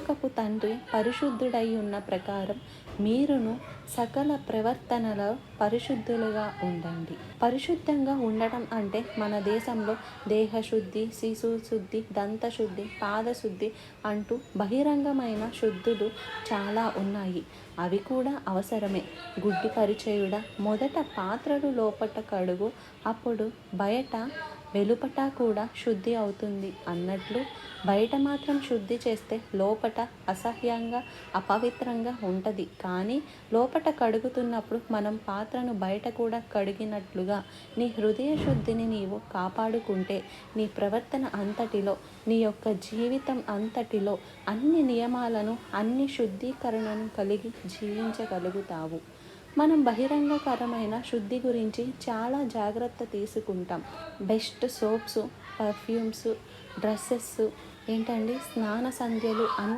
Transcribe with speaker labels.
Speaker 1: పరలోకపు తండ్రి పరిశుద్ధుడై ఉన్న ప్రకారం మీరును సకల ప్రవర్తనలో పరిశుద్ధులుగా ఉండండి. పరిశుద్ధంగా ఉండటం అంటే మన దేశంలో దేహశుద్ధి, శిశు శుద్ధి, దంతశుద్ధి, పాదశుద్ధి అంటూ బహిరంగమైన శుద్ధులు చాలా ఉన్నాయి. అవి కూడా అవసరమే. గుడ్డి పరిచయుడ, మొదట పాత్రలు లోపట కడుగు, అప్పుడు బయట వెలుపట కూడా శుద్ధి అవుతుంది అన్నట్లు బయట మాత్రం శుద్ధి చేస్తే లోపట అసహ్యంగా అపవిత్రంగా ఉంటుంది. కానీ లోపట కడుగుతున్నప్పుడు మనం పాత్రను బయట కూడా కడిగినట్లుగా నీ హృదయ శుద్ధిని నీవు కాపాడుకుంటే నీ ప్రవర్తన అంతటిలో, నీ యొక్క జీవితం అంతటిలో అన్ని నియమాలను, అన్ని శుద్ధీకరణను కలిగి జీవించగలుగుతావు. మనం బహిరంగకరమైన శుద్ధి గురించి చాలా జాగ్రత్త తీసుకుంటాం. బెస్ట్ సోప్స్, పర్ఫ్యూమ్స్, డ్రెస్సెస్, స్నాన సంధ్యలు అన్నీ